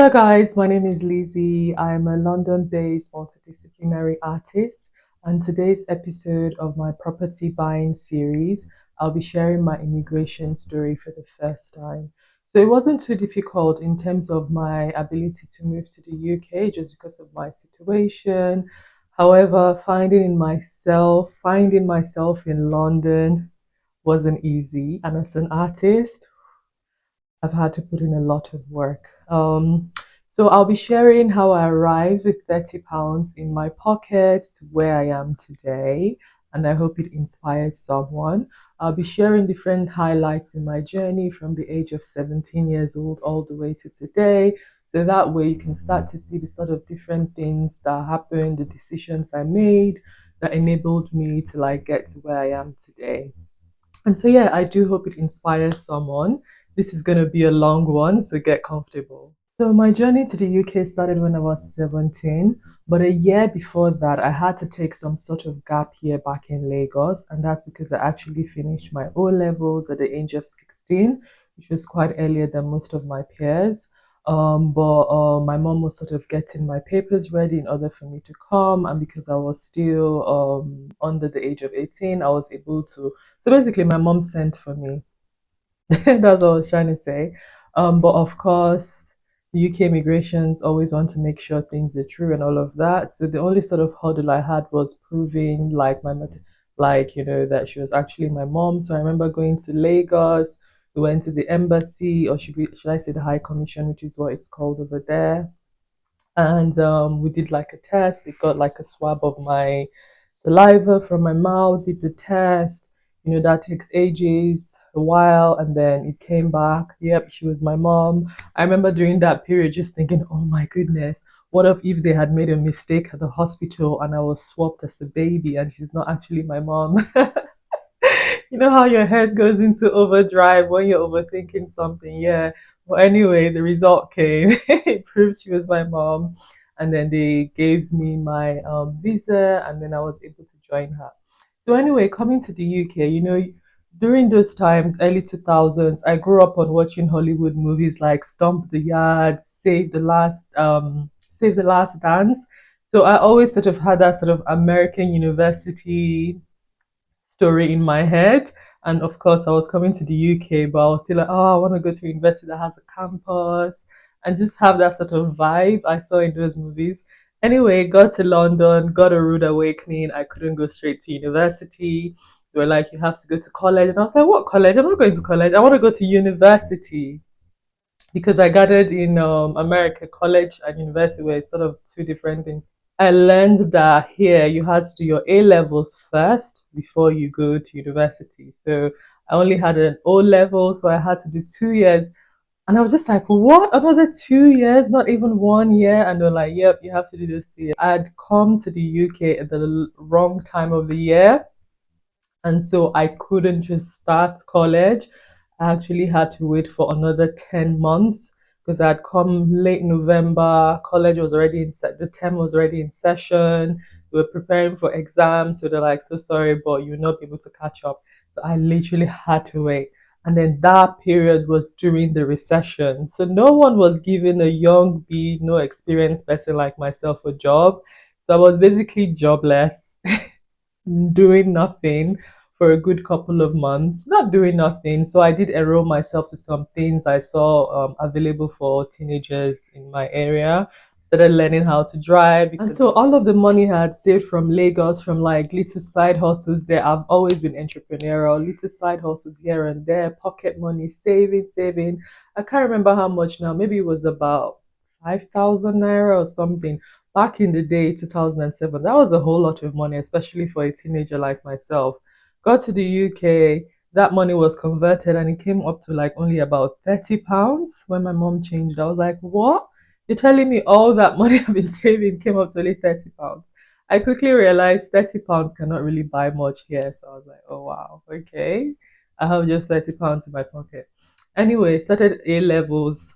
Hello guys, my name is Lizzie. I'm a London-based multidisciplinary artist, and today's episode of my property buying series, I'll be sharing my immigration story for the first time. So it wasn't too difficult in terms of my ability to move to the UK just because of my situation. However, finding myself in London wasn't easy, and as an artist, I've had to put in a lot of work. So I'll be sharing how I arrived with £30 in my pocket to where I am today, and I hope it inspires someone. I'll be sharing different highlights in my journey from the age of 17 years old all the way to today. So that way you can start to see the sort of different things that happened, the decisions I made that enabled me to get to where I am today. And so, yeah, I do hope it inspires someone. This is going to be a long one, so get comfortable. So, my journey to the UK started when I was 17, but a year before that, I had to take some sort of gap year back in Lagos, and that's because I actually finished my O levels at the age of 16, which was quite earlier than most of my peers. But my mom was sort of getting my papers ready in order for me to come, and because I was still under the age of 18, I was able to. So basically, my mom sent for me. That's what I was trying to say. But of course, the UK immigrations always want to make sure things are true and all of that. So the only sort of hurdle I had was proving that she was actually my mom. So I remember going to Lagos. We went to the embassy, or should I say the High Commission, which is what it's called over there. And we did like a test. They got like a swab of my saliva from my mouth, did the test. That takes ages, a while, and then it came back. Yep, she was my mom. I remember during that period just thinking, oh my goodness, what if they had made a mistake at the hospital and I was swapped as a baby and she's not actually my mom? You know how your head goes into overdrive when you're overthinking something, yeah. But anyway, the result came. It proved she was my mom. And then they gave me my visa, and then I was able to join her. So anyway, coming to the UK, during those times, early 2000s, I grew up on watching Hollywood movies like Stomp the Yard, Save the Last Dance. So I always sort of had that sort of American university story in my head. And of course, I was coming to the UK, but I was still like, oh, I want to go to a university that has a campus and just have that sort of vibe I saw in those movies. Anyway, got to London, got a rude awakening. I couldn't go straight to university. They were like, you have to go to college. And I was like, what college? I'm not going to college. I want to go to university because I gathered in America, college and university were sort of two different things. I learned that here you had to do your A levels first before you go to university. So I only had an O level, so I had to do 2 years. And I was just like, what? Another 2 years? Not even 1 year? And they're like, yep, you have to do this 2 years. I had come to the UK at the wrong time of the year. And so I couldn't just start college. I actually had to wait for another 10 months because I had come late November. College was already the term was already in session. We were preparing for exams. So they're like, so sorry, but you'll not be able to catch up. So I literally had to wait. And then that period was during the recession. So no one was giving a young bee, no experienced person like myself a job. So I was basically jobless doing nothing for a good couple of months, not doing nothing. So I did enroll myself to some things I saw available for teenagers in my area. Started learning how to drive. And so all of the money I had saved from Lagos, from like little side hustles there, I've always been entrepreneurial, little side hustles here and there, pocket money, saving. I can't remember how much now. Maybe it was about 5,000 naira or something back in the day, 2007. That was a whole lot of money, especially for a teenager like myself. Got to the UK, that money was converted and it came up to like only about £30 when my mom changed. I was like, what? You're telling me all that money I've been saving came up to only £30? I quickly realized £30 cannot really buy much here. So I was like, oh wow, okay. I have just £30 in my pocket. Anyway, started A levels.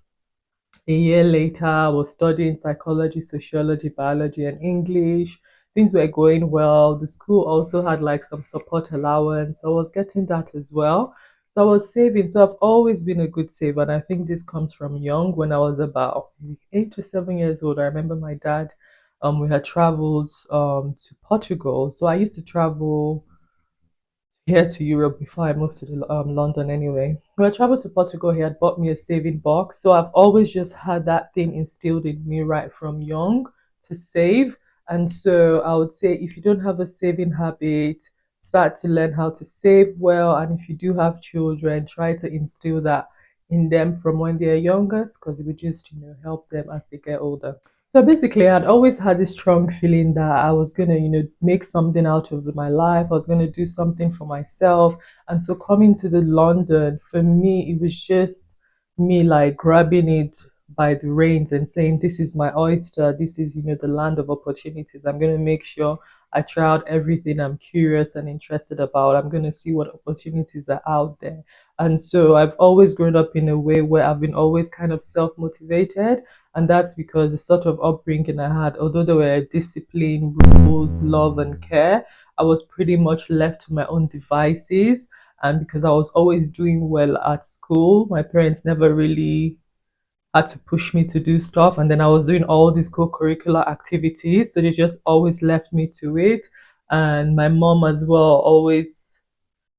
A year later, I was studying psychology, sociology, biology, and English. Things were going well. The school also had like some support allowance. So I was getting that as well. So I was saving. So I've always been a good saver. And I think this comes from young when I was about 8 to 7 years old. I remember my dad, we had traveled to Portugal. So I used to travel here to Europe before I moved to London anyway. When I traveled to Portugal, he had bought me a saving box. So I've always just had that thing instilled in me right from young to save. And so I would say if you don't have a saving habit, start to learn how to save well. And if you do have children, try to instill that in them from when they're youngest because it would just, help them as they get older. So basically, I'd always had this strong feeling that I was gonna, make something out of my life. I was gonna do something for myself. And so coming to the London, for me, it was just me like grabbing it by the reins and saying, "This is my oyster. This is, the land of opportunities. I'm gonna make sure I try out everything I'm curious and interested about. I'm gonna see what opportunities are out there." And so I've always grown up in a way where I've been always kind of self-motivated, and that's because the sort of upbringing I had, although there were discipline, rules, love, and care, I was pretty much left to my own devices. And because I was always doing well at school, my parents never really had to push me to do stuff. And then I was doing all these co-curricular activities. So they just always left me to it. And my mom as well always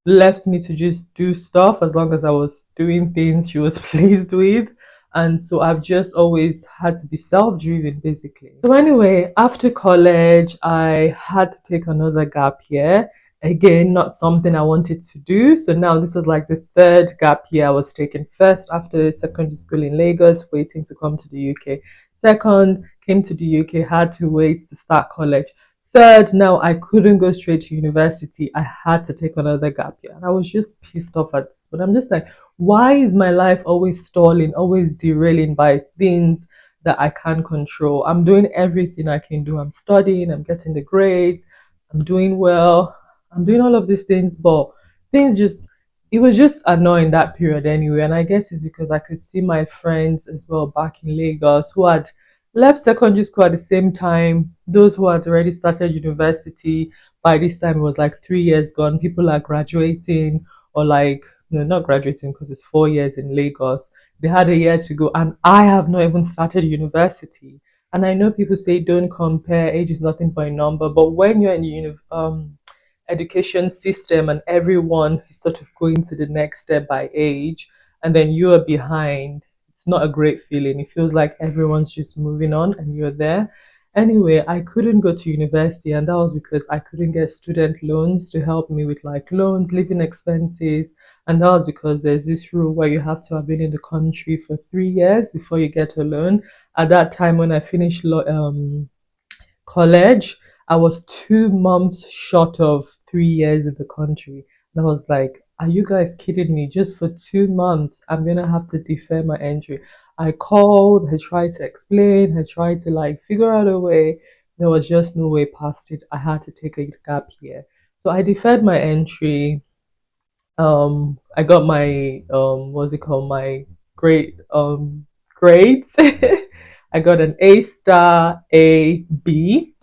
left me to just do stuff as long as I was doing things she was pleased with. And so I've just always had to be self driven basically. So, anyway, after college, I had to take another gap year. Again, not something I wanted to do. So now this was like the third gap year I was taking. First, after secondary school in Lagos, waiting to come to the UK. Second, came to the UK, had to wait to start college. Third, now I couldn't go straight to university. I had to take another gap year. And I was just pissed off at this. But I'm just like, why is my life always stalling, always derailing by things that I can't control? I'm doing everything I can do. I'm studying, I'm getting the grades, I'm doing well, I'm doing all of these things, but things just, it was just annoying that period anyway. And I guess it's because I could see my friends as well back in Lagos who had left secondary school at the same time. Those who had already started university, by this time it was like 3 years gone. People are graduating, or like, no, not graduating because it's 4 years in Lagos. They had a year to go, and I have not even started university. And I know people say don't compare, age is nothing but a number, but when you're in the education system and everyone is sort of going to the next step by age, and then you are behind, it's not a great feeling. It feels like everyone's just moving on and you're there. Anyway, I couldn't go to university, and that was because I couldn't get student loans to help me with like loans, living expenses. And that was because there's this rule where you have to have been in the country for 3 years before you get a loan. At that time, when I finished college, I was 2 months short of 3 years in the country. And I was like, are you guys kidding me? Just for 2 months, I'm gonna have to defer my entry. I called, I tried to explain, I tried to like figure out a way. There was just no way past it. I had to take a gap year. So I deferred my entry. I got my what's it called? My grade grades. I got an A star, A, B,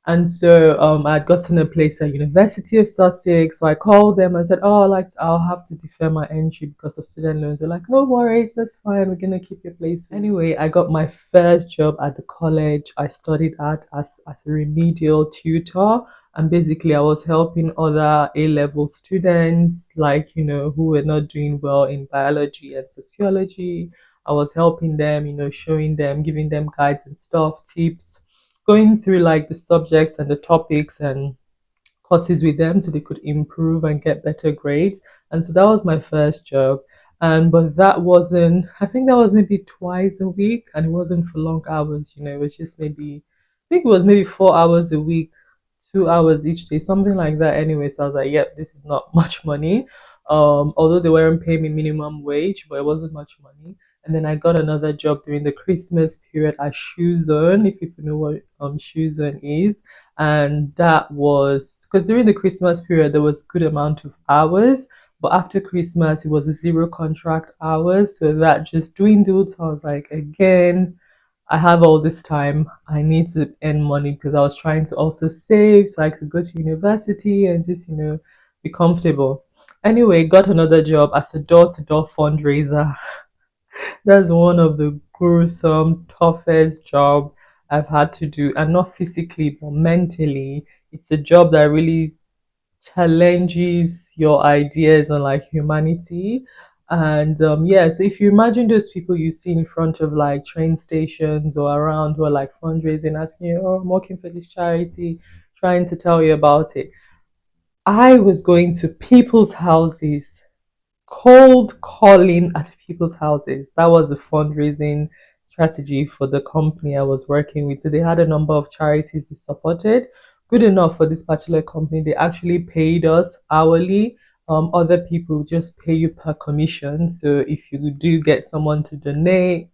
and so I'd gotten a place at University of Sussex. So I called them and said, "Oh, I'll have to defer my entry because of student loans." They're like, "No worries, that's fine. We're gonna keep your place." Anyway, I got my first job at the college I studied at as a remedial tutor. And basically, I was helping other A level students, like, who were not doing well in biology and sociology. I was helping them, showing them, giving them guides and stuff, tips, going through like the subjects and the topics and courses with them so they could improve and get better grades. And so that was my first job. And but that wasn't, I think that was maybe twice a week, and it wasn't for long hours, it was just maybe, I think it was maybe 4 hours a week, 2 hours each day, something like that anyway. So I was like, yep, this is not much money. Although they weren't paying me minimum wage, but it wasn't much money. And then I got another job during the Christmas period at Shoe Zone, if people know what Shoe Zone is. And that was because during the Christmas period there was good amount of hours, but after Christmas it was a zero contract hours, so that just dwindled. So I was like, again, I have all this time. I need to earn money because I was trying to also save so I could go to university and just, be comfortable. Anyway, got another job as a door-to-door fundraiser. That's one of the gruesome, toughest job I've had to do, and not physically but mentally. It's a job that really challenges your ideas on like humanity. And yeah, so if you imagine those people you see in front of like train stations or around who are like fundraising, asking you, "Oh, I'm working for this charity," trying to tell you about it. I was going to people's houses, cold calling at people's houses. That was a fundraising strategy for the company I was working with. So they had a number of charities they supported. Good enough for this particular company, they actually paid us hourly. Other people just pay you per commission. So if you do get someone to donate,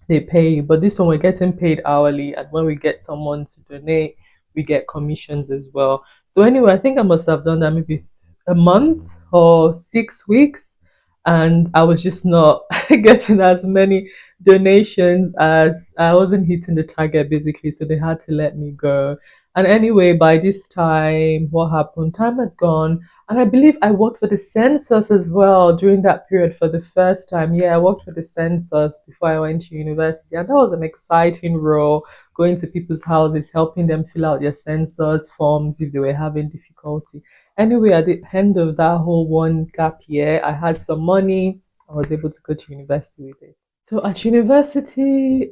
they pay, but this one we're getting paid hourly, and when we get someone to donate, we get commissions as well. So anyway, I think I must have done that maybe a month or 6 weeks, and I was just not getting as many donations as I wasn't hitting the target basically, so they had to let me go. And anyway, by this time, what happened? Time had gone, and I believe I worked for the census as well during that period for the first time. Yeah, I worked for the census before I went to university. And that was an exciting role, going to people's houses, helping them fill out their census forms if they were having difficulty. Anyway, at the end of that whole one gap year, I had some money. I was able to go to university with it. So at university,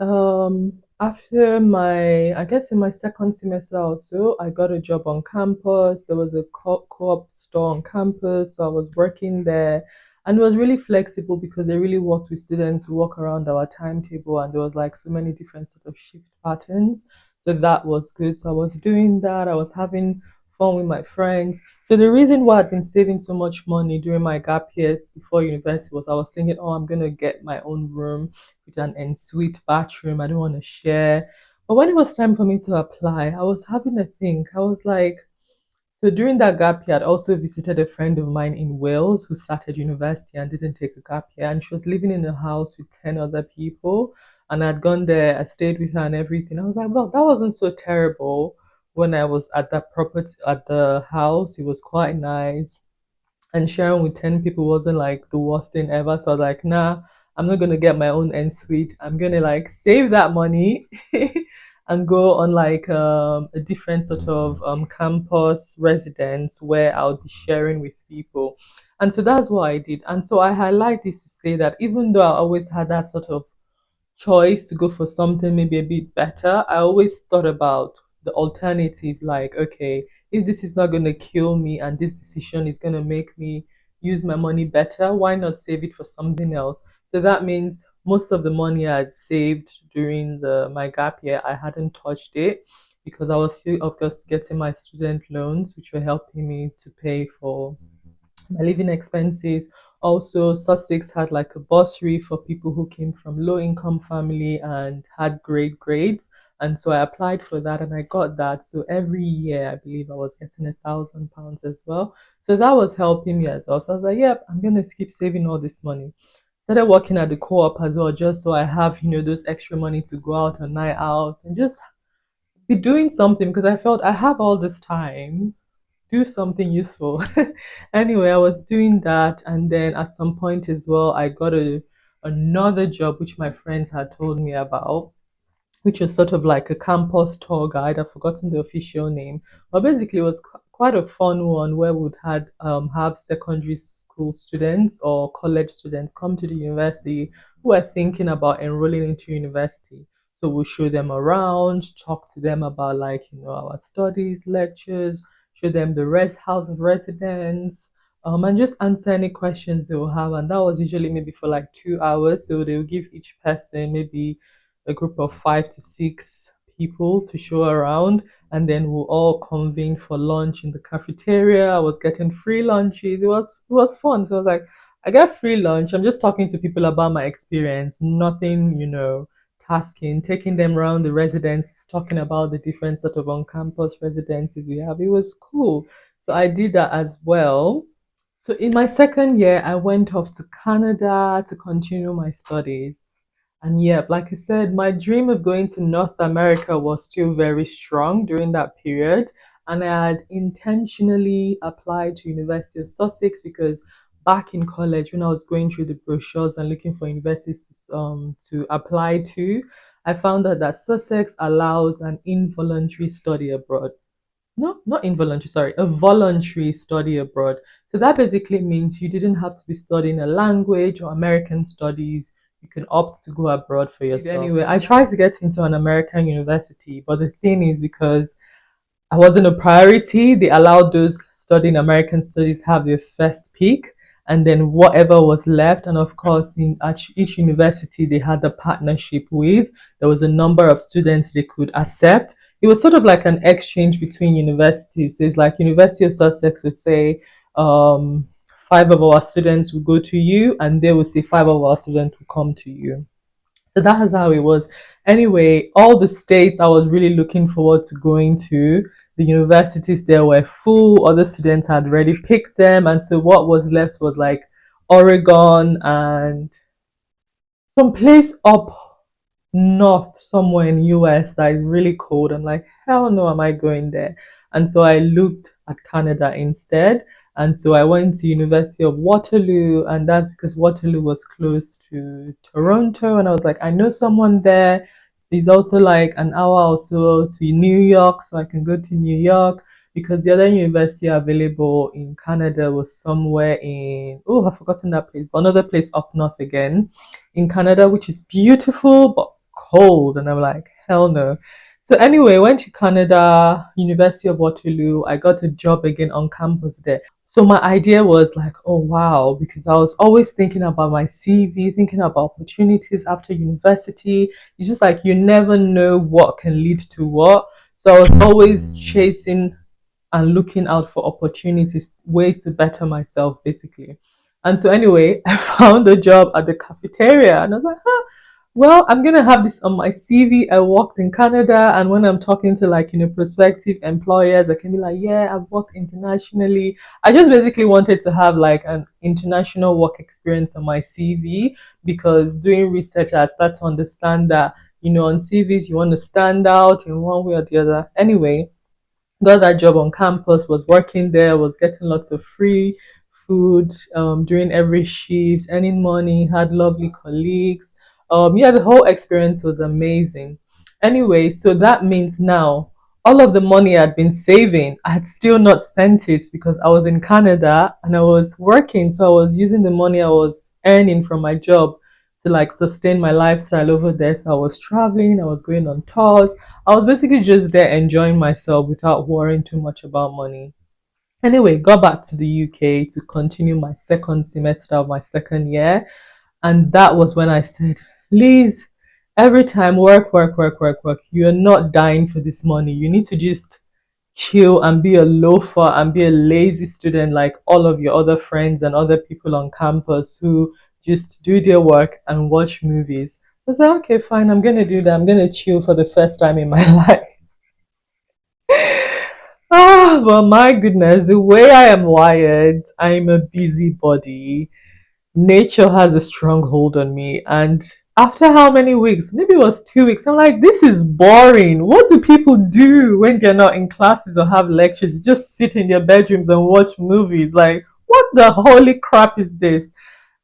after I guess in my second semester or so, I got a job on campus. There was a co-op store on campus, so I was working there, and it was really flexible because they really worked with students who work around our timetable, and there was like so many different sort of shift patterns. So that was good. So I was doing that. I was having fun with my friends. So the reason why I'd been saving so much money during my gap year before university was I was thinking, oh, I'm gonna get my own room with an ensuite bathroom. I don't want to share. But when it was time for me to apply, I was having a think. I was like, so during that gap year, I'd also visited a friend of mine in Wales who started university and didn't take a gap year. And she was living in a house with 10 other people. And I'd gone there, I stayed with her and everything. I was like, well, that wasn't so terrible when I was at that property, at the house. It was quite nice, and sharing with 10 people wasn't like the worst thing ever. So I was like, nah, I'm not gonna get my own en suite. I'm gonna like save that money and go on like a different sort of campus residence where I'll be sharing with people. And so that's what I did. And so I highlight this to say that even though I always had that sort of choice to go for something maybe a bit better, I always thought about the alternative, like, okay, if this is not going to kill me and this decision is going to make me use my money better, why not save it for something else? So that means most of the money I had saved during the my gap year, I hadn't touched it because I was still, of course, getting my student loans, which were helping me to pay for my living expenses. Also, Sussex had like a bursary for people who came from low income family and had great grades. And so I applied for that and I got that. So every year, I believe I was getting £1,000 as well. So that was helping me as well. So I was like, yep, I'm going to keep saving all this money. Started working at the co-op as well, just so I have, those extra money to go out on night out and just be doing something because I felt I have all this time, do something useful. Anyway, I was doing that, and then at some point as well, I got another job which my friends had told me about, which was sort of like a campus tour guide. I've forgotten the official name, but basically it was quite a fun one where we'd had have secondary school students or college students come to the university who are thinking about enrolling into university. So we'll show them around, talk to them about like our studies, lectures, show them the rest house of residence, and just answer any questions they will have. And that was usually maybe for like 2 hours. So they'll give each person maybe a group of 5 to 6 people to show around, and then we'll all convene for lunch in the cafeteria. I was getting free lunches. It was fun. So I was like, I get free lunch. I'm just talking to people about my experience. Nothing, tasking, taking them around the residence, talking about the different sort of on-campus residences we have. It was cool. So I did that as well. So in my second year, I went off to Canada to continue my studies. And yeah, like I said, my dream of going to North America was still very strong during that period. and I had intentionally applied to University of Sussex because back in college when I was going through the brochures and looking for universities to apply to, I found out that Sussex allows an involuntary study abroad. No, not involuntary, sorry, a voluntary study abroad. So that basically means you didn't have to be studying a language or American studies. You can opt to go abroad for yourself. Anyway, I tried to get into an American university, but the thing is, because I wasn't a priority. They allowed those studying American studies have their first peak, and then whatever was left. And of course, in at each university, they had a partnership with. There was a number of students they could accept. It was sort of like an exchange between universities. So it's like University of Sussex would say, five of our students will go to you, and they will say five of our students will come to you. So that is how it was. Anyway, all the states I was really looking forward to going to, the universities there were full, other students had already picked them. And so what was left was like Oregon and some place up north somewhere in US that is really cold. I'm like, hell no, am I going there? And so I looked at Canada instead. And so I went to University of Waterloo, and that's because Waterloo was close to Toronto. And I was like, I know someone there. There's also like an hour or so to New York, so I can go to New York because the other university available in Canada was somewhere in, oh, I've forgotten that place, but another place up north again in Canada, which is beautiful but cold. And I'm like, hell no. So anyway, went to Canada, University of Waterloo. I got a job again on campus there. So my idea was like, oh wow, because I was always thinking about my CV, thinking about opportunities after university. It's just like you never know what can lead to what. So I was always chasing and looking out for opportunities, ways to better myself, basically. And so, anyway, I found a job at the cafeteria, and I was like, huh, well, I'm gonna have this on my CV. I worked in Canada, and when I'm talking to like prospective employers, I can be like, yeah, I've worked internationally. I just basically wanted to have like an international work experience on my CV because doing research, I start to understand that on CVs you want to stand out in one way or the other. Anyway, got that job on campus, was working there, was getting lots of free food during every shift, earning money, had lovely colleagues. Yeah, the whole experience was amazing. Anyway, so that means now all of the money I'd been saving, I had still not spent it because I was in Canada and I was working. So I was using the money I was earning from my job to like sustain my lifestyle over there. So I was traveling, I was going on tours, I was basically just there enjoying myself without worrying too much about money. Anyway, got back to the UK to continue my second semester of my second year. And that was when I said, Liz, every time work, work, work, work, work, you're not dying for this money. You need to just chill and be a loafer and be a lazy student like all of your other friends and other people on campus who just do their work and watch movies. So I said, okay, fine, I'm gonna do that. I'm gonna chill for the first time in my life. Ah, but my goodness, the way I am wired, I'm a busybody. Nature has a strong hold on me. And after how many weeks? Maybe it was 2 weeks. I'm like, this is boring. What do people do when they're not in classes or have lectures? Just sit in their bedrooms and watch movies. Like, what the holy crap is this?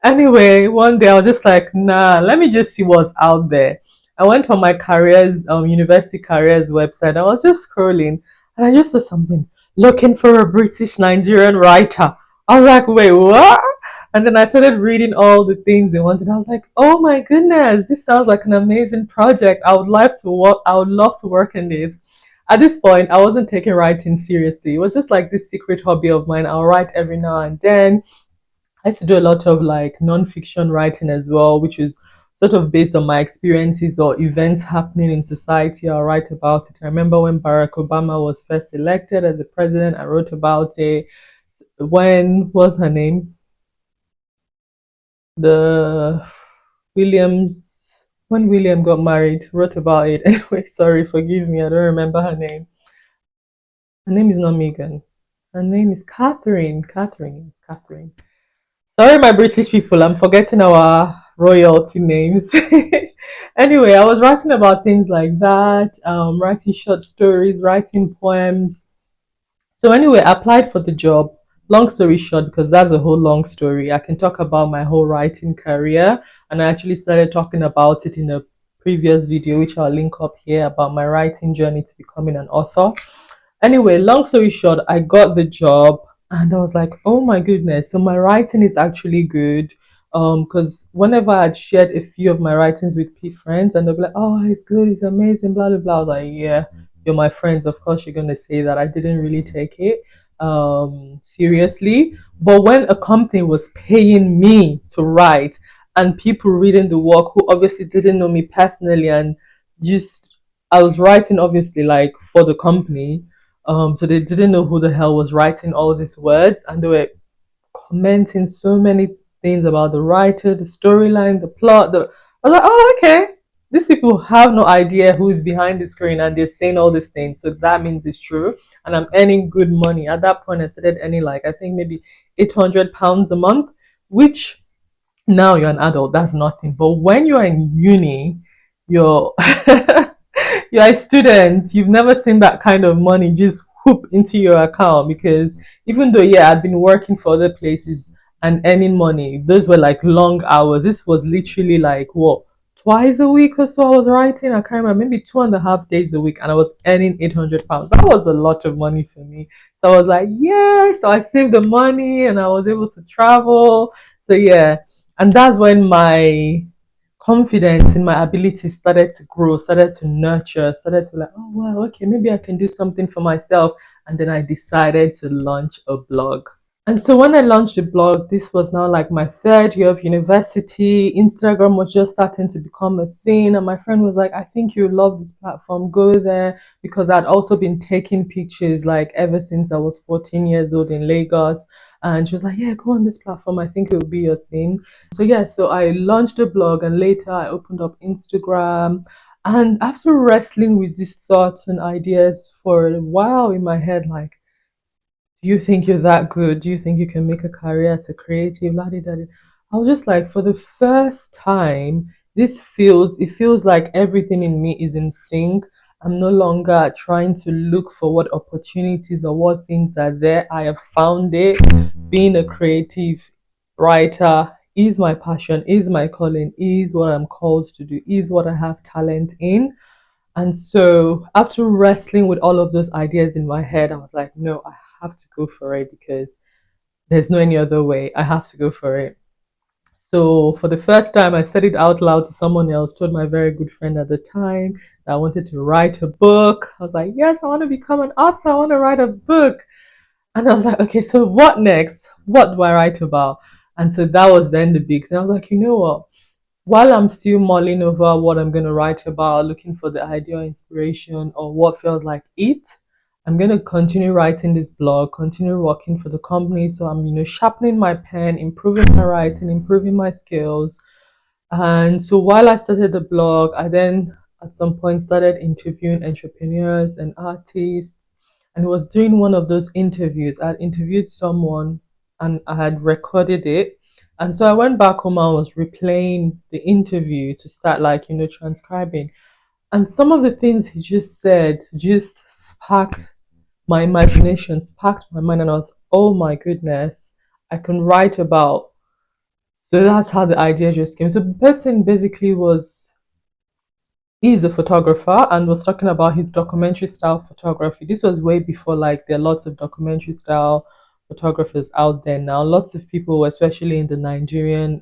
Anyway, one day I was just like, nah, let me just see what's out there. I went on my careers, university careers website. I was just scrolling and I just saw something looking for a British Nigerian writer. I was like, wait, what? And then I started reading all the things they wanted. I was like, oh my goodness, this sounds like an amazing project. I would love to work. I would love to work in this. At this point, I wasn't taking writing seriously. It was just like this secret hobby of mine. I'll write every now and then. I used to do a lot of like non-fiction writing as well, which is sort of based on my experiences or events happening in society. I'll write about it. I remember when Barack Obama was first elected as the president, I wrote about it. When was her name? The Williams, when William got married, wrote about it. Anyway, sorry, forgive me, I don't remember her name. Her name is not Megan. Her name is Catherine. Catherine is Catherine. Sorry, my British people, I'm forgetting our royalty names. Anyway, I was writing about things like that, writing short stories, writing poems, So anyway, I applied for the job. Long story short, because that's a whole long story, I can talk about my whole writing career. And I actually started talking about it in a previous video, which I'll link up here, about my writing journey to becoming an author. Anyway, long story short, I got the job and I was like, oh my goodness, so my writing is actually good. Because whenever I'd shared a few of my writings with friends and they'll be like, oh, it's good, it's amazing, blah blah blah. I was like, yeah, you're my friends, of course you're gonna say that. I didn't really take it seriously. But when a company was paying me to write and people reading the work who obviously didn't know me personally and just I was writing obviously like for the company, so they didn't know who the hell was writing all these words, and they were commenting so many things about the writer, the storyline, the plot. I was like, oh, okay. These people have no idea who is behind the screen, and they're saying all these things, so that means it's true. And I'm earning good money. At that point, I started earning like I think maybe £800 a month, which now you're an adult, that's nothing. But when you're in uni, you're you're a student, you've never seen that kind of money just whoop into your account. Because even though, yeah, I'd been working for other places and earning money, those were like long hours. This was literally like what, twice a week or so I was writing. I can't remember, maybe 2.5 days a week, and I was earning £800. That was a lot of money for me. So I was like, yeah. So I saved the money and I was able to travel. So yeah, and that's when my confidence in my ability started to grow, started to nurture, started to like, oh wow, okay, maybe I can do something for myself. And then I decided to launch a blog. And so when I launched the blog, this was now like my third year of university. Instagram was just starting to become a thing. And my friend was like, I think you love this platform, go there. Because I'd also been taking pictures like ever since I was 14 years old in Lagos. And she was like, yeah, go on this platform. I think it will be your thing. So yeah, so I launched a blog and later I opened up Instagram. And after wrestling with these thoughts and ideas for a while in my head, like, do you think you're that good? Do you think you can make a career as a creative? La, di, da, di. I was just like, for the first time, it feels like everything in me is in sync. I'm no longer trying to look for what opportunities or what things are there. I have found it. Being a creative writer is my passion, is my calling, is what I'm called to do, is what I have talent in. And so after wrestling with all of those ideas in my head, I was like, no, I have to go for it because there's no any other way. I have to go for it. So for the first time, I said it out loud to someone else, told my very good friend at the time that I wanted to write a book. I was like, yes, I want to become an author. I want to write a book. And I was like, okay, so what next? What do I write about? And so that was then the big thing. I was like, you know what? While I'm still mulling over what I'm going to write about, looking for the ideal inspiration or what felt like it, I'm going to continue writing this blog, continue working for the company. So I'm, sharpening my pen, improving my writing, improving my skills. And so while I started the blog, I then at some point started interviewing entrepreneurs and artists. And it was during one of those interviews, I had interviewed someone and I had recorded it. And so I went back home and was replaying the interview to start like, transcribing. And some of the things he just said just sparked my imagination, sparked my mind. And I was, oh my goodness, I can write about. So that's how the idea just came. So the person basically was, he's a photographer and was talking about his documentary style photography. This was way before like there are lots of documentary style photographers out there now. Lots of people, especially in the Nigerian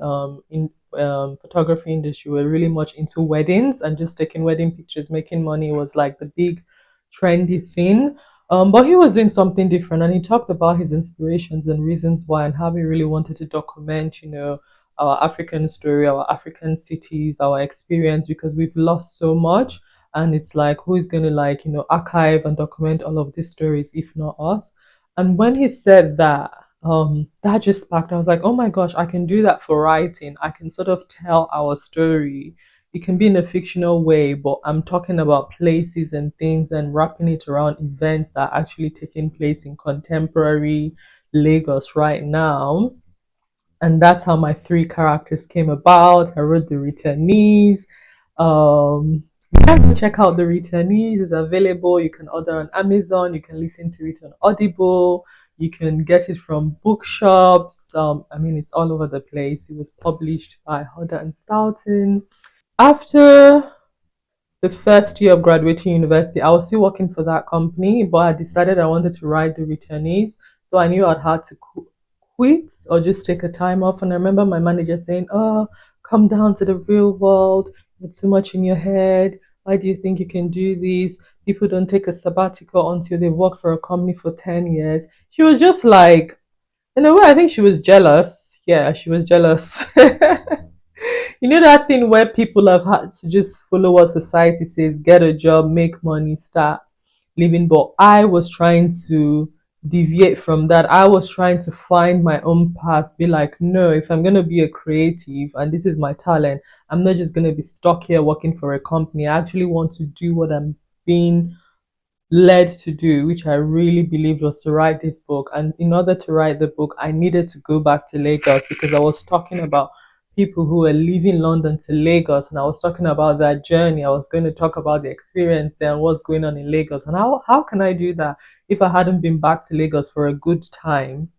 photography industry, were really much into weddings and just taking wedding pictures. Making money was like the big trendy thing. But he was doing something different, and he talked about his inspirations and reasons why, and how he really wanted to document, our African story, our African cities, our experience, because we've lost so much. And it's like, who is going to like, archive and document all of these stories if not us? And when he said that, that just sparked. I was like, oh my gosh, I can do that for writing. I can sort of tell our story. It can be in a fictional way, but I'm talking about places and things and wrapping it around events that are actually taking place in contemporary Lagos right now. And that's how my three characters came about. I wrote the returnees, um, Yeah, go check out the returnees. It's available. You can order on Amazon. You can listen to it on Audible. You can get it from bookshops. I mean, it's all over the place. It was published by Hodder and Stoughton. After the first year of graduating university, I was still working for that company, but I decided I wanted to write the returnees. So I knew I'd had to quit or just take a time off. And I remember my manager saying, "Oh, come down to the real world. You're too much in your head. Why do you think you can do this? People don't take a sabbatical until they've worked for a company for 10 years." She was just like, in a way, I think she was jealous. Yeah, she was jealous. You know that thing where people have had to just follow what society says, get a job, make money, start living. But I was trying to deviate from that. I was trying to find my own path, be like, no, if I'm going to be a creative and this is my talent, I'm not just going to be stuck here working for a company. I actually want to do what I'm being led to do, which I really believed was to write this book. And in order to write the book, I needed to go back to Lagos because I was talking about people who were leaving London to Lagos, and I was talking about that journey. I was going to talk about the experience there and what's going on in Lagos. And how can I do that if I hadn't been back to Lagos for a good time?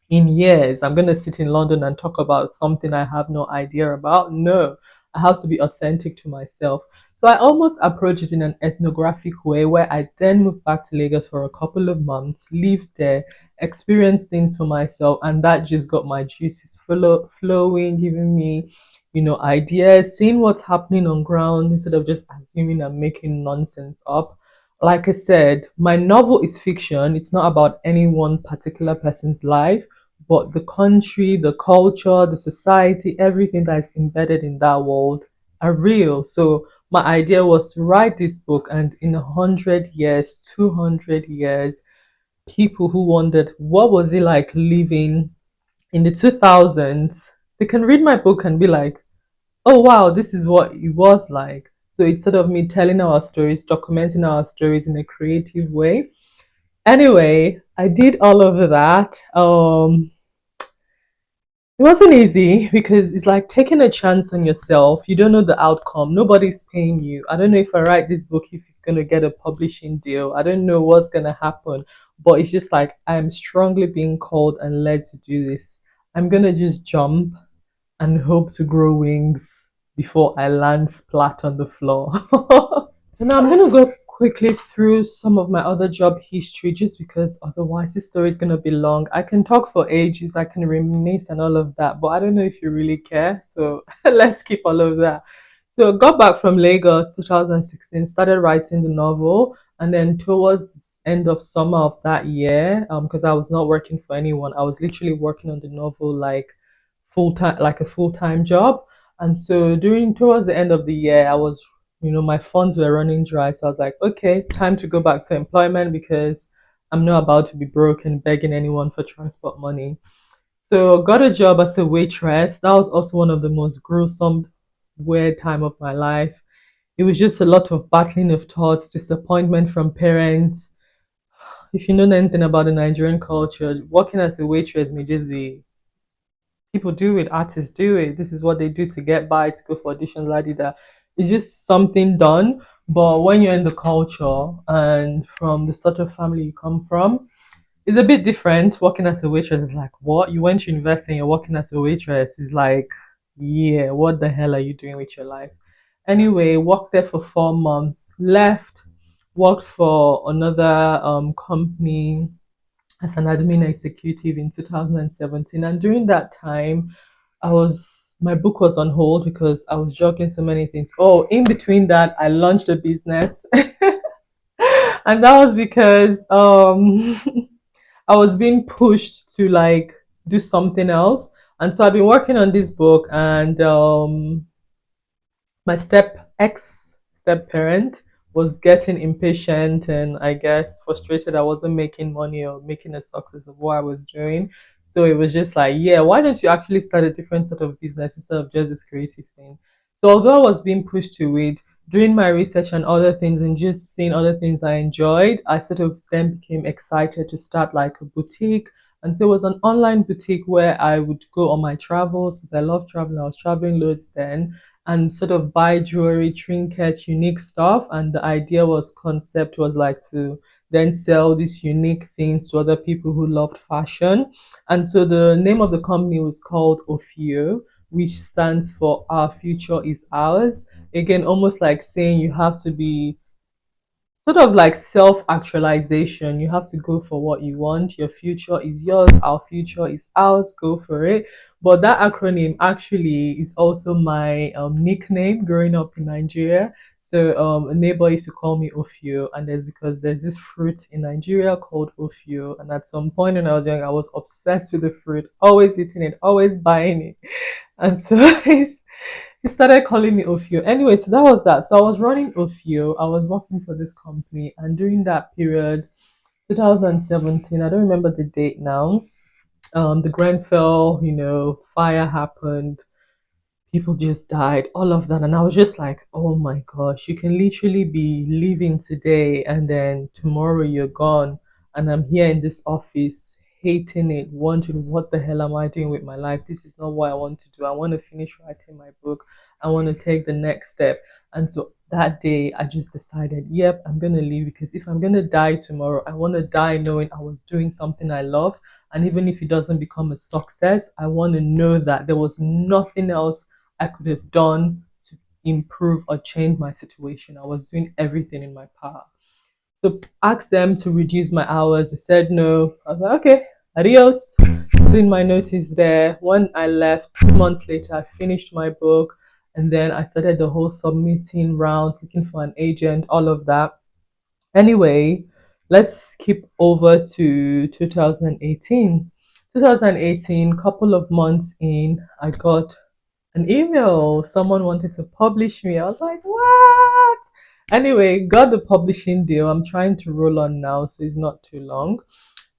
In years, I'm going to sit in London and talk about something I have no idea about. No, I have to be authentic to myself. So I almost approach it in an ethnographic way where I then move back to Lagos for a couple of months, live there, experience things for myself, and that just got my juices flowing, giving me, ideas, seeing what's happening on ground instead of just assuming I'm making nonsense up. Like I said, my novel is fiction. It's not about any one particular person's life, but the country, the culture, the society, everything that is embedded in that world are real. So my idea was to write this book, and in 100 years, 200 years, people who wondered what was it like living in the 2000s, they can read my book and be like, "Oh wow, this is what it was like." So it's sort of me telling our stories, documenting our stories in a creative way. Anyway, I did all of that. It wasn't easy because it's like taking a chance on yourself. You don't know the outcome. Nobody's paying you. I don't know if I write this book, if it's going to get a publishing deal. I don't know what's going to happen. But it's just like I'm strongly being called and led to do this. I'm going to just jump and hope to grow wings before I land splat on the floor. So now I'm going to go quickly through some of my other job history just because otherwise this story is going to be long. I can talk for ages, I can reminisce and all of that, but I don't know if you really care. So let's skip all of that. So got back from Lagos 2016, started writing the novel, and then towards the end of summer of that year, because I was not working for anyone, I was literally working on the novel like full time, like a full time job. And so during towards the end of the year, I was, my funds were running dry. So I was like, okay, time to go back to employment because I'm not about to be broke and begging anyone for transport money. So got a job as a waitress. That was also one of the most gruesome, weird time of my life. It was just a lot of battling of thoughts, disappointment from parents. If you know anything about the Nigerian culture, working as a waitress may just be people do it, artists do it. This is what they do to get by, to go for auditions, la di da. It's just something done. But when you're in the culture and from the sort of family you come from, it's a bit different. Working as a waitress is like, what? You went to university and you're working as a waitress. Is like, yeah, what the hell are you doing with your life? Anyway, worked there for 4 months, left, worked for another company as an admin executive in 2017. And during that time, my book was on hold because I was juggling so many things. Oh, in between that, I launched a business. And that was because I was being pushed to like do something else. And so I've been working on this book, and my step parent was getting impatient and I guess frustrated I wasn't making money or making a success of what I was doing. So it was just like, yeah, why don't you actually start a different sort of business instead of just this creative thing? So although I was being pushed to it, doing my research and other things and just seeing other things I enjoyed, I sort of then became excited to start like a boutique. And so it was an online boutique where I would go on my travels because I love traveling. I was traveling loads then, and sort of buy jewelry, trinkets, unique stuff. And the idea was concept was like to then sell these unique things to other people who loved fashion. And so the name of the company was called Ophio, which stands for Our Future is Ours. Again, almost like saying you have to be sort of like self actualization. You have to go for what you want. Your future is yours, our future is ours. Go for it. But that acronym actually is also my nickname growing up in Nigeria. So a neighbor used to call me Ofio, and there's because there's this fruit in Nigeria called Ofio. And at some point when I was young, I was obsessed with the fruit, always eating it, always buying it. And so he started calling me Ofio. Anyway, so that was that. So I was running Ofio. I was working for this company, and during that period, 2017, I don't remember the date now. The Grenfell, fire happened, people just died, all of that. And I was just like, oh my gosh, you can literally be living today and then tomorrow you're gone. And I'm here in this office, hating it, wondering what the hell am I doing with my life? This is not what I want to do. I want to finish writing my book. I want to take the next step. And so that day, I just decided, yep, I'm going to leave because if I'm going to die tomorrow, I want to die knowing I was doing something I love. And even if it doesn't become a success, I want to know that there was nothing else I could have done to improve or change my situation. I was doing everything in my power. So asked them to reduce my hours. They said no. I was like, okay, adios. Put in my notice there. When I left, 2 months later, I finished my book. And then I started the whole submitting rounds, looking for an agent, all of that. Anyway, let's skip over to 2018. 2018, couple of months in, I got an email. Someone wanted to publish me. I was like, what? Anyway, got the publishing deal. I'm trying to roll on now, so it's not too long.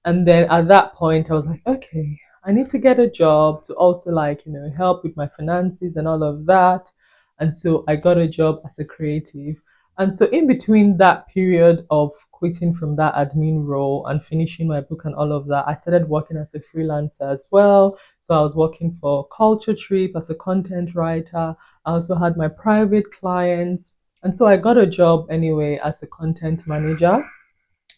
And then at that point, I was like, okay, I need to get a job to also like, help with my finances and all of that. And so I got a job as a creative. And so in between that period of quitting from that admin role and finishing my book and all of that, I started working as a freelancer as well. So I was working for Culture Trip as a content writer. I also had my private clients. And so I got a job anyway as a content manager.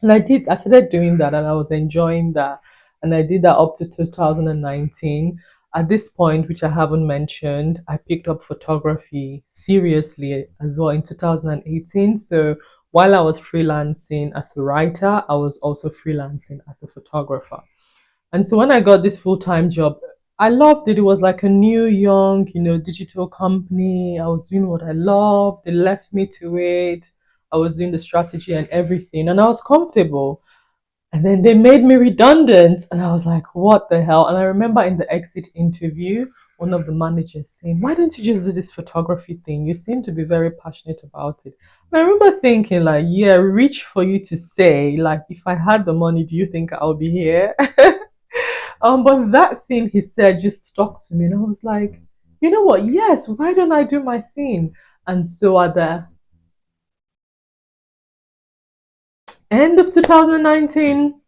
And I started doing that and I was enjoying that. And I did that up to 2019. At this point, which I haven't mentioned, I picked up photography seriously as well in 2018. So while I was freelancing as a writer, I was also freelancing as a photographer. And so when I got this full time job, I loved it. It was like a new, young, digital company. I was doing what I loved. They left me to it. I was doing the strategy and everything, and I was comfortable. And then they made me redundant, and I was like, what the hell? And I remember in the exit interview, one of the managers saying, why don't you just do this photography thing? You seem to be very passionate about it. And I remember thinking, like, yeah, rich for you to say, like, if I had the money, do you think I'll be here? But that thing he said just stuck to me, and I was like, you know what? Yes, why don't I do my thing? And so at the end of 2019,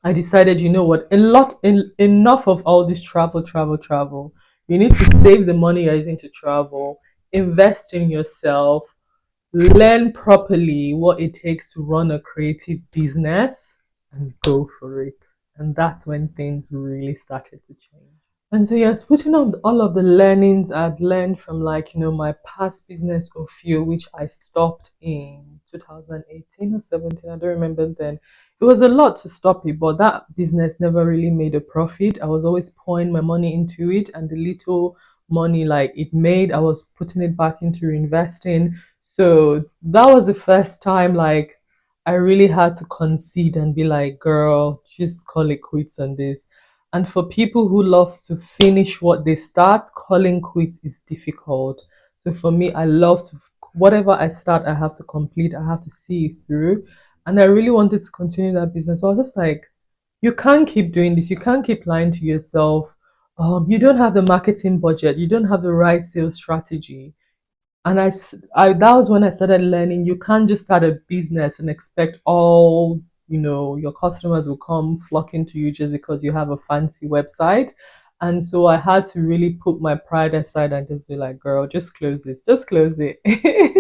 I decided, you know what? Enough of all this travel, travel, travel. You need to save the money you're using to travel, invest in yourself, learn properly what it takes to run a creative business, and go for it. And that's when things really started to change. And so yes, putting on all of the learnings I'd learned from like, my past business of few, which I stopped in 2018 or 17, I don't remember then. It was a lot to stop it, but that business never really made a profit. I was always pouring my money into it, and the little money like it made, I was putting it back into reinvesting. So that was the first time like I really had to concede and be like, girl, just call it quits on this. And for people who love to finish what they start, calling quits is difficult. So for me, I love to, whatever I start, I have to complete, I have to see it through. And I really wanted to continue that business. So I was just like, you can't keep doing this. You can't keep lying to yourself. You don't have the marketing budget. You don't have the right sales strategy. And that was when I started learning you can't just start a business and expect all, your customers will come flocking to you just because you have a fancy website. And so I had to really put my pride aside and just be like, girl, just close this, just close it,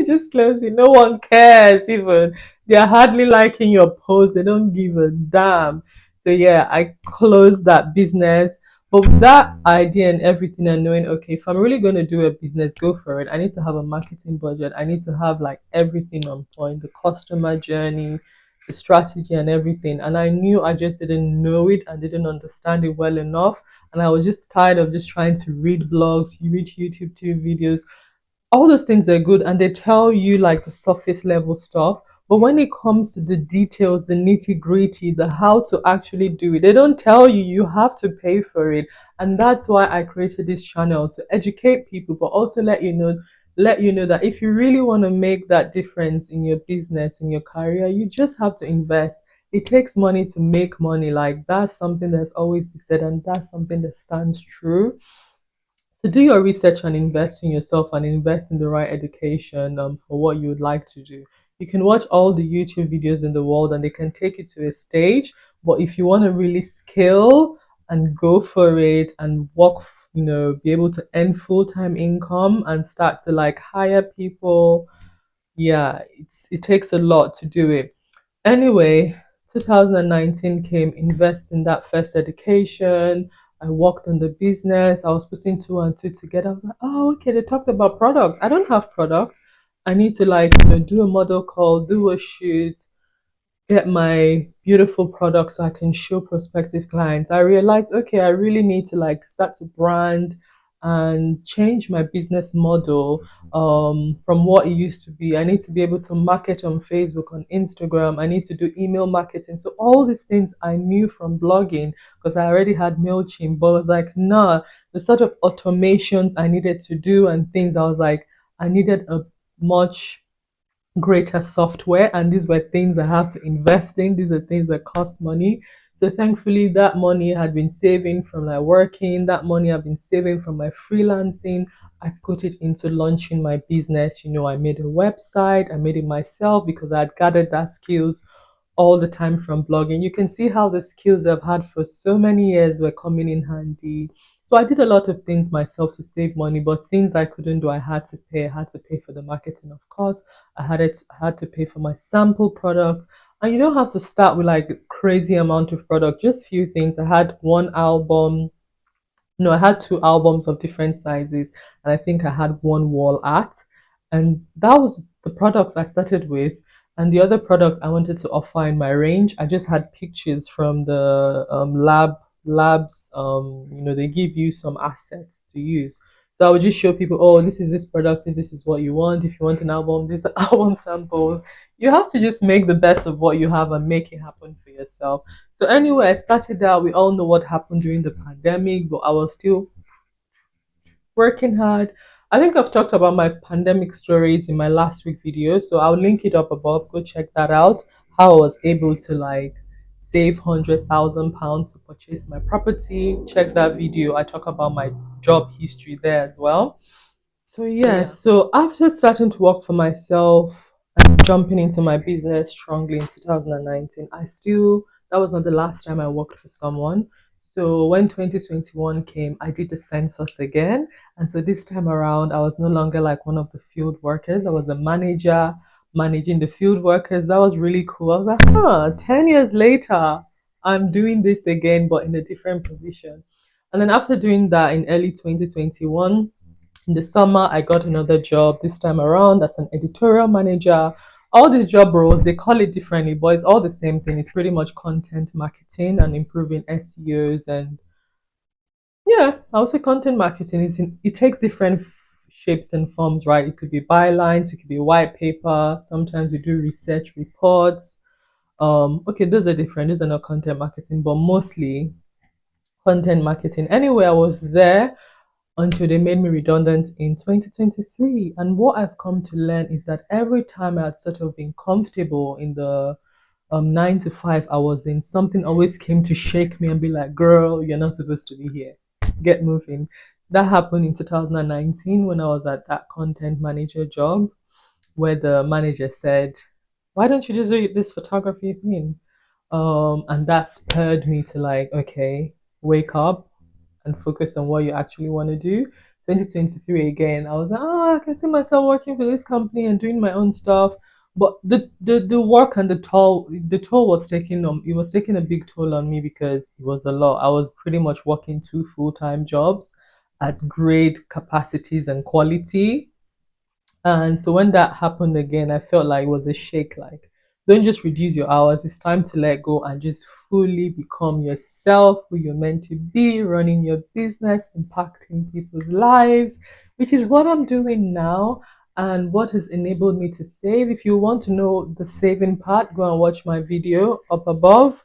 just close it. No one cares even. They're hardly liking your post. They don't give a damn. So yeah, I closed that business. But with that idea and everything, and knowing, okay, if I'm really going to do a business, go for it. I need to have a marketing budget. I need to have like everything on point, the customer journey, the strategy, and everything. And I knew I just didn't know it and didn't understand it well enough. And I was just tired of just trying to read blogs, you read YouTube videos. All those things are good and they tell you like the surface level stuff. But when it comes to the details, the nitty gritty, the how to actually do it, they don't tell you. You have to pay for it. And that's why I created this channel to educate people, but also let you know that if you really want to make that difference in your business, in your career, you just have to invest. It takes money to make money. Like that's something that's always been said, and that's something that stands true. So do your research and invest in yourself and invest in the right education for what you would like to do. You can watch all the YouTube videos in the world and they can take you to a stage. But if you want to really scale and go for it and work, be able to earn full-time income and start to like hire people, yeah, it takes a lot to do it. Anyway, 2019 came, invest in that first education. I worked on the business. I was putting two and two together. I was like, oh, okay, they talked about products. I don't have products. I need to like, do a model call, do a shoot, get my beautiful product so I can show prospective clients. I realized, okay, I really need to like start to brand and change my business model from what it used to be. I need to be able to market on Facebook, on Instagram. I need to do email marketing. So all these things I knew from blogging because I already had MailChimp, but I was like, nah, the sort of automations I needed to do and things, I was like, I needed a much greater software, and these were things I have to invest in. These are things that cost money. So thankfully that money had been saving from like working, that money I've been saving from my freelancing. I put it into launching my business. I made a website, I made it myself because I had gathered that skills all the time from blogging. You can see how the skills I've had for so many years were coming in handy. So I did a lot of things myself to save money, but things I couldn't do, I had to pay. I had to pay for the marketing, of course. I had to pay for my sample products. And you don't have to start with like a crazy amount of product, just few things. I had one album, no, I had two albums of different sizes, and I think I had one wall art. And that was the products I started with. And the other product I wanted to offer in my range, I just had pictures from the labs. They give you some assets to use. So I would just show people, oh, this is this product, if this is what you want. If you want an album, this album samples. You have to just make the best of what you have and make it happen for yourself. So anyway, I started out. We all know what happened during the pandemic, but I was still working hard. I think I've talked about my pandemic stories in my last week video, so I'll link it up above. Go check that out. How I was able to like save £100,000 to purchase my property. Check that video. I talk about my job history there as well. So yeah, so after starting to work for myself and jumping into my business strongly in 2019, that was not the last time I worked for someone. So when 2021 came, I did the census again. And so this time around, I was no longer like one of the field workers. I was a manager managing the field workers. That was really cool. I was like, 10 years later, I'm doing this again, but in a different position. And then after doing that in early 2021, in the summer, I got another job this time around as an editorial manager. All these job roles, they call it differently, but it's all the same thing. It's pretty much content marketing and improving SEOs. And yeah, I would say content marketing it takes different shapes and forms, right? It could be bylines, it could be white paper. Sometimes we do research reports. Okay, those are different. Those are not content marketing, but mostly content marketing. Anyway, I was there until they made me redundant in 2023. And what I've come to learn is that every time I had sort of been comfortable in the 9 to 5 I was in, something always came to shake me and be like, girl, you're not supposed to be here. Get moving. That happened in 2019 when I was at that content manager job where the manager said, why don't you just do this photography thing? And that spurred me to like, okay, wake up. and focus on what you actually want to do. 2023 again, I was like, oh, I can see myself working for this company and doing my own stuff. But the work and the toll was taking it was taking a big toll on me because it was a lot. I was pretty much working two full-time jobs at great capacities and quality. And so when that happened again, I felt like it was a shake. Like, don't just reduce your hours. It's time to let go and just fully become yourself, who you're meant to be, running your business, impacting people's lives, which is what I'm doing now and what has enabled me to save. If you want to know the saving part, go and watch my video up above.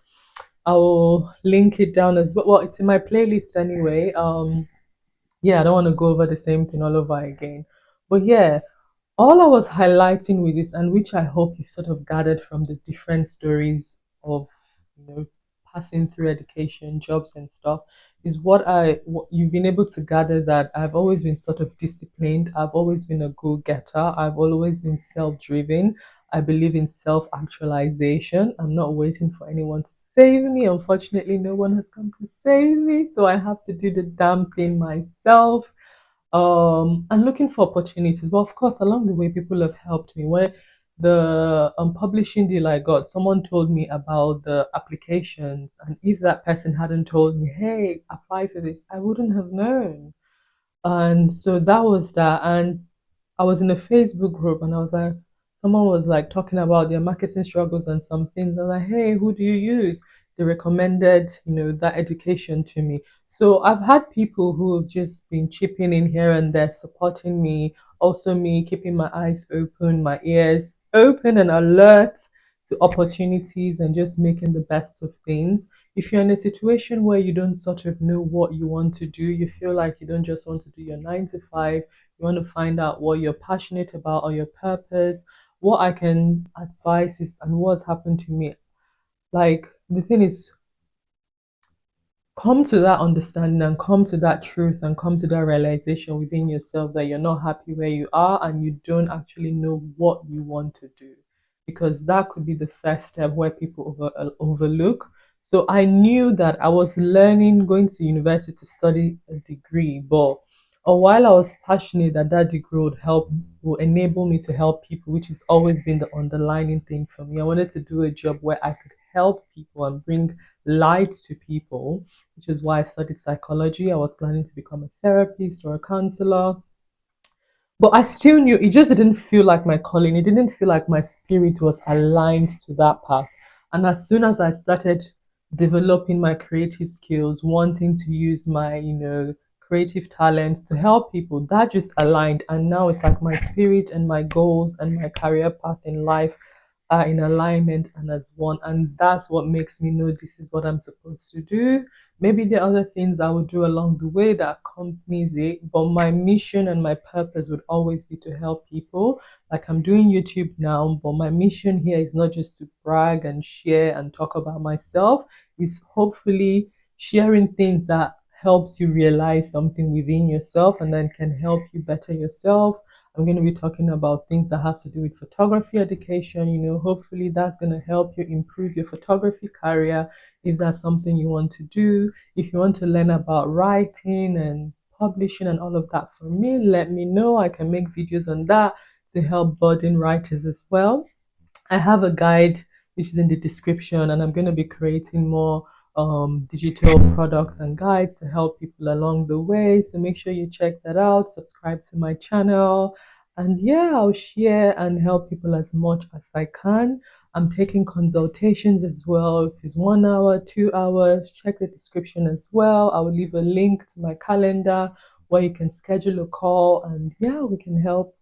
I will link it down as well. Well, it's in my playlist anyway. Yeah, I don't want to go over the same thing all over again. But yeah, all I was highlighting with this, and which I hope you sort of gathered from the different stories of, you know, passing through education, jobs, and stuff, is what you've been able to gather, that I've always been sort of disciplined. I've always been a go-getter. I've always been self-driven. I believe in self-actualization. I'm not waiting for anyone to save me. Unfortunately, no one has come to save me, so I have to do the damn thing myself. And looking for opportunities. But of course, along the way, people have helped me. When the publishing deal I got, someone told me about the applications, and if that person hadn't told me, "Hey, apply for this," I wouldn't have known. And so that was that. And I was in a Facebook group and I was like, someone was like talking about their marketing struggles and some things. I was like, hey, who do you use? They recommended, that education to me. So I've had people who have just been chipping in here and there, supporting me. Also, me keeping my eyes open, my ears open and alert to opportunities and just making the best of things. If you're in a situation where you don't sort of know what you want to do, you feel like you don't just want to do your 9 to 5, you want to find out what you're passionate about or your purpose, what I can advise is, and what's happened to me. Like, the thing is, come to that understanding and come to that truth and come to that realization within yourself that you're not happy where you are and you don't actually know what you want to do, because that could be the first step where people overlook. So I knew that I was learning, going to university to study a degree, but while I was passionate that that degree will enable me to help people, which has always been the underlining thing for me. I wanted to do a job where I could help people and bring light to people, which is why I studied psychology. I was planning to become a therapist or a counselor. But I still knew it just didn't feel like my calling. It didn't feel like my spirit was aligned to that path. And as soon as I started developing my creative skills, wanting to use my, creative talents to help people, that just aligned. And now it's like my spirit and my goals and my career path in life are in alignment and as one. And that's what makes me know this is what I'm supposed to do. Maybe there are other things I would do along the way that accompanies it, but my mission and my purpose would always be to help people. Like, I'm doing YouTube now, but my mission here is not just to brag and share and talk about myself. It's hopefully sharing things that helps you realize something within yourself and then can help you better yourself. I'm going to be talking about things that have to do with photography education. Hopefully that's going to help you improve your photography career if that's something you want to do. If you want to learn about writing and publishing and all of that from me, let me know. I can make videos on that to help budding writers as well. I have a guide which is in the description, and I'm going to be creating more digital products and guides to help people along the way. So make sure you check that out, subscribe to my channel, and yeah, I'll share and help people as much as I can. I'm taking consultations as well. If it's 1 hour, 2 hours, check the description as well. I will leave a link to my calendar where you can schedule a call, and yeah, we can help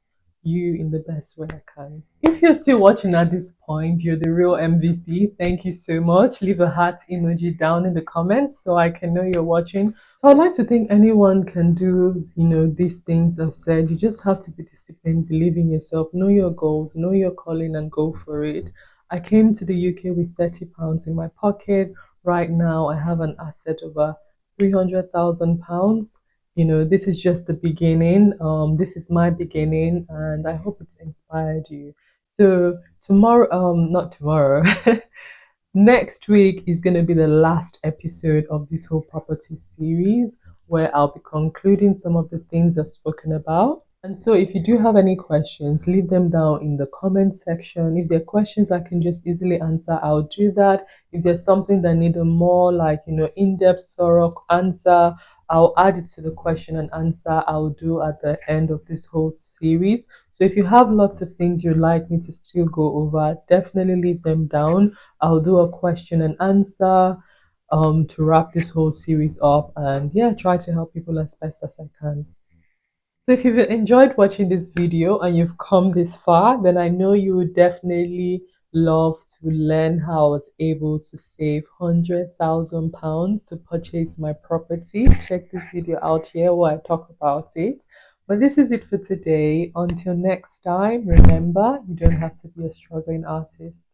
you in the best way I can. If you're still watching at this point, you're the real MVP. Thank you so much. Leave a heart emoji down in the comments so I can know you're watching. So I'd like to think anyone can do, these things I've said. You just have to be disciplined, believe in yourself, know your goals, know your calling, and go for it. I came to the UK with £30 in my pocket. Right now, I have an asset of £300,000. This is just the beginning. This is my beginning, and I hope it's inspired you. So tomorrow, not tomorrow, next week is going to be the last episode of this whole property series. where I'll be concluding some of the things I've spoken about. And so if you do have any questions, leave them down in the comment section. If there are questions I can just easily answer, I'll do that. If there's something that need a more like, in-depth, thorough answer, I'll add it to the question and answer I'll do at the end of this whole series. So if you have lots of things you'd like me to still go over, definitely leave them down. I'll do a question and answer to wrap this whole series up, and yeah, try to help people as best as I can. So if you've enjoyed watching this video and you've come this far, then I know you would definitely love to learn how I was able to save £100,000 to purchase my property. Check this video out here where I talk about it. But this is it for today. Until next time, remember, you don't have to be a struggling artist.